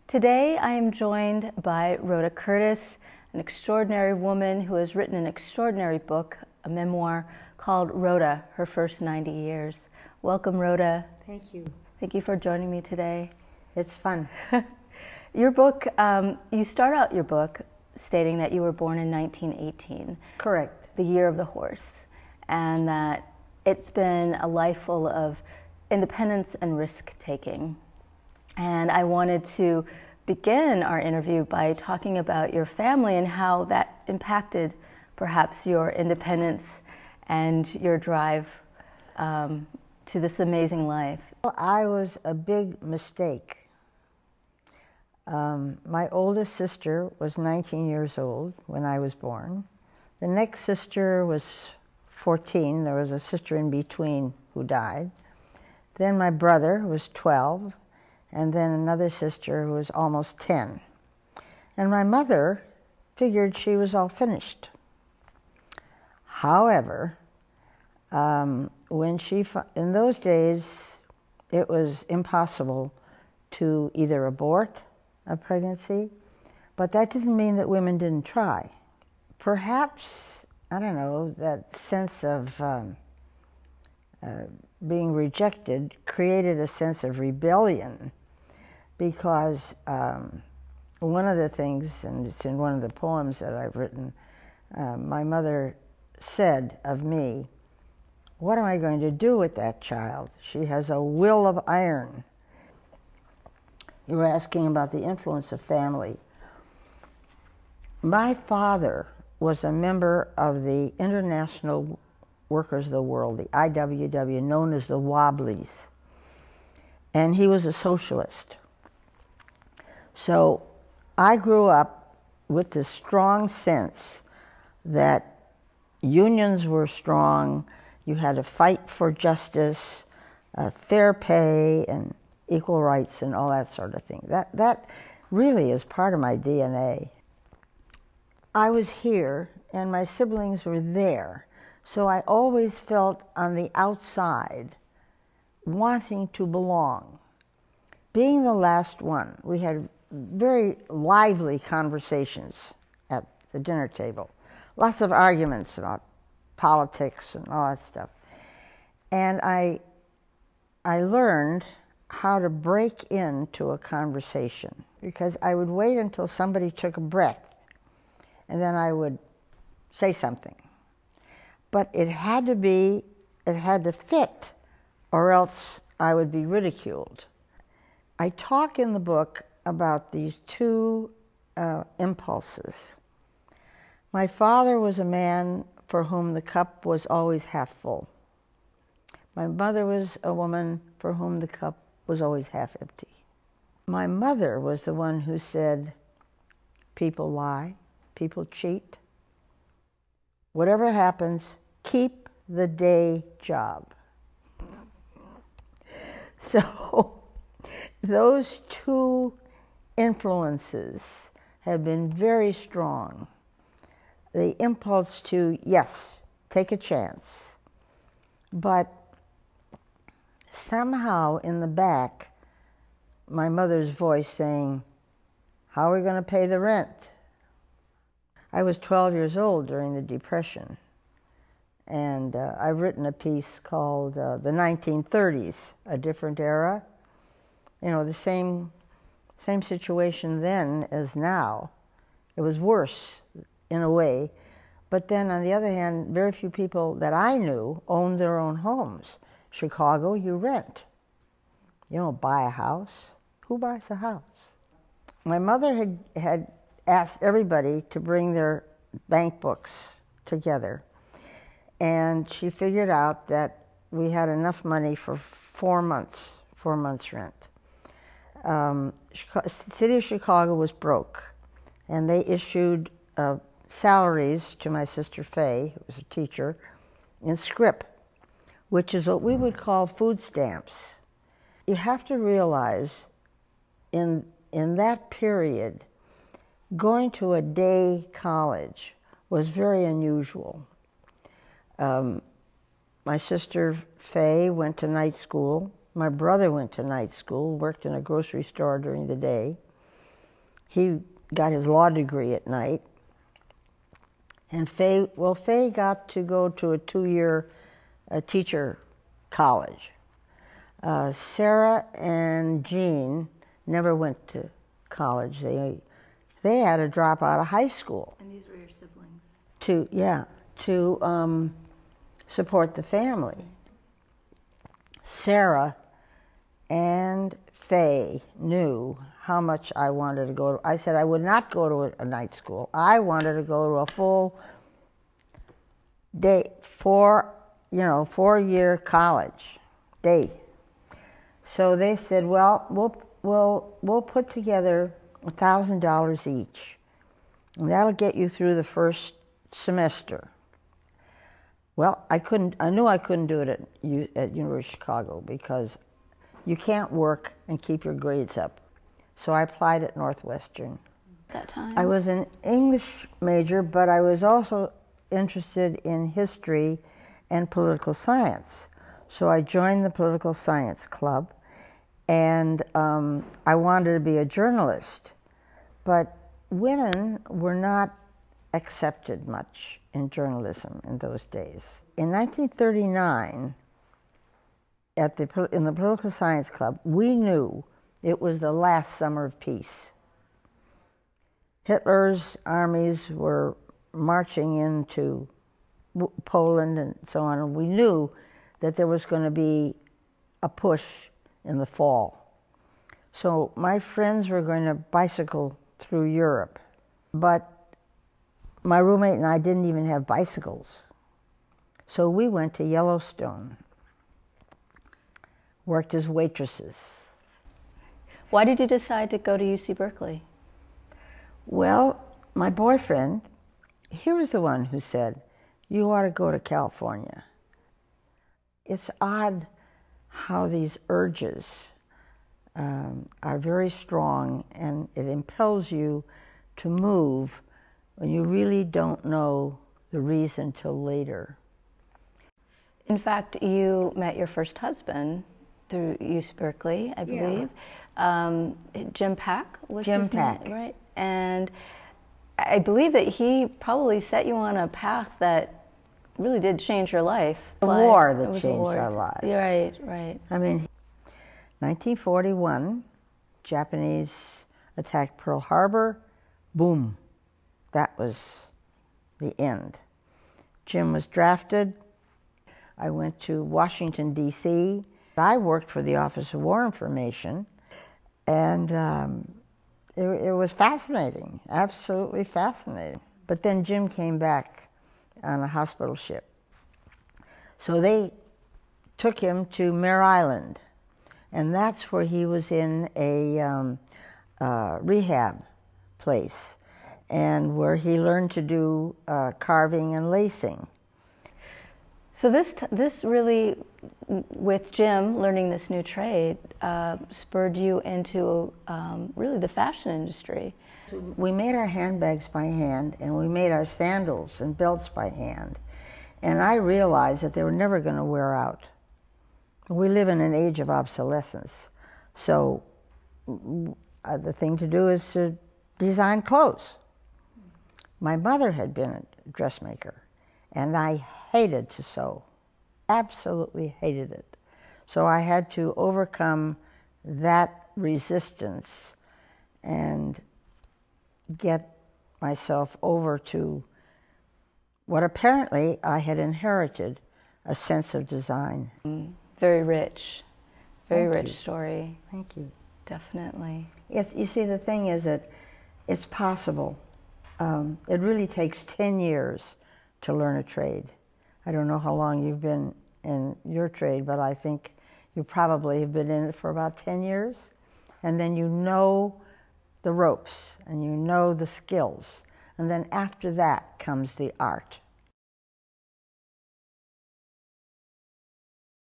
Today I am joined by Rhoda Curtis, an extraordinary woman who has written an extraordinary book, a memoir called Rhoda, Her First 90 Years. Welcome, Rhoda. Thank you. Thank you for joining me today. It's fun. Your book, you start out your book stating that you were born in 1918. Correct. The year of the horse, and that it's been a life full of independence and risk-taking. And I wanted to begin our interview by talking about your family and how that impacted perhaps your independence and your drive to this amazing life. I was a big mistake. My oldest sister was 19 years old when I was born. The next sister was 14. There was a sister in between who died. Then my brother was 12, and then another sister who was almost 10. And my mother figured she was all finished. However, in those days, it was impossible to either abort a pregnancy, but that didn't mean that women didn't try. Perhaps, I don't know, that sense of being rejected created a sense of rebellion, because one of the things, and it's in one of the poems that I've written, my mother said of me, "What am I going to do with that child? She has a will of iron." You were asking about the influence of family. My father was a member of the International Workers of the World, the IWW, known as the Wobblies. And he was a socialist. So I grew up with this strong sense that unions were strong, you had to fight for justice, fair pay, and equal rights, and all that sort of thing. That really is part of my DNA. I was here, and my siblings were there, so I always felt on the outside, wanting to belong. Being the last one, we had very lively conversations at the dinner table. Lots of arguments about politics and all that stuff. And I learned how to break into a conversation, because I would wait until somebody took a breath, and then I would say something. But it had to fit, or else I would be ridiculed. I talk in the book about these two impulses. My father was a man for whom the cup was always half full. My mother was a woman for whom the cup was always half empty. My mother was the one who said, people lie, people cheat. Whatever happens, keep the day job. So those two influences have been very strong. The impulse to, yes, take a chance, but somehow in the back, my mother's voice saying, how are we going to pay the rent? I was 12 years old during the Depression, and I've written a piece called The 1930s, A Different Era. You know, the same situation then as now. It was worse in a way, but then on the other hand, very few people that I knew owned their own homes. Chicago, you rent. You don't buy a house. Who buys a house? My mother had asked everybody to bring their bank books together, and she figured out that we had enough money for 4 months rent. City of Chicago was broke, and they issued salaries to my sister Faye, who was a teacher, in scrip, which is what we would call food stamps. You have to realize in that period, going to a day college was very unusual. My sister Faye went to night school. My brother went to night school, worked in a grocery store during the day. He got his law degree at night. And Faye got to go to a 2-year teacher college. Sarah and Jean never went to college. They had to drop out of high school. And these were your siblings? To support the family. Sarah and Faye knew how much I wanted to go to. I said I would not go to a night school. I wanted to go to a full day, 4-year college day. So they said, well, we'll put together $1,000 each, and that'll get you through the first semester. Well, I knew I couldn't do it at University of Chicago because you can't work and keep your grades up. So I applied at Northwestern. That time? I was an English major, but I was also interested in history and political science. So I joined the political science club, and I wanted to be a journalist. But women were not accepted much in journalism in those days. In 1939, in the political science club, we knew it was the last summer of peace. Hitler's armies were marching into Poland and so on, and we knew that there was going to be a push in the fall. So my friends were going to bicycle through Europe, but my roommate and I didn't even have bicycles. So we went to Yellowstone, worked as waitresses. Why did you decide to go to UC Berkeley? Well, my boyfriend, he was the one who said, you ought to go to California. It's odd how these urges are very strong, and it impels you to move when you really don't know the reason till later. In fact, you met your first husband through UC Berkeley, I believe. Yeah. Jim Pack was Jim his Pack. name, right? And I believe that he probably set you on a path that really did change your life. The war that changed our lives. Right, right. I mean, 1941, Japanese attacked Pearl Harbor, boom, that was the end. Jim was drafted. I went to Washington, D.C. I worked for the Office of War Information, and it was fascinating, absolutely fascinating. But then Jim came back on a hospital ship. So they took him to Mare Island, and that's where he was in a rehab place, and where he learned to do carving and lacing. So this really, with Jim learning this new trade, spurred you into really the fashion industry. We made our handbags by hand, and we made our sandals and belts by hand. And I realized that they were never going to wear out. We live in an age of obsolescence. So the thing to do is to design clothes. My mother had been a dressmaker, and I hated to sew, absolutely hated it. So I had to overcome that resistance and get myself over to what apparently I had inherited, a sense of design. Very rich, very Thank rich you. Story. Thank you. Definitely. You see, the thing is that it's possible. It really takes 10 years to learn a trade. I don't know how long you've been in your trade, but I think you probably have been in it for about 10 years. And then you know the ropes, and you know the skills. And then after that comes the art.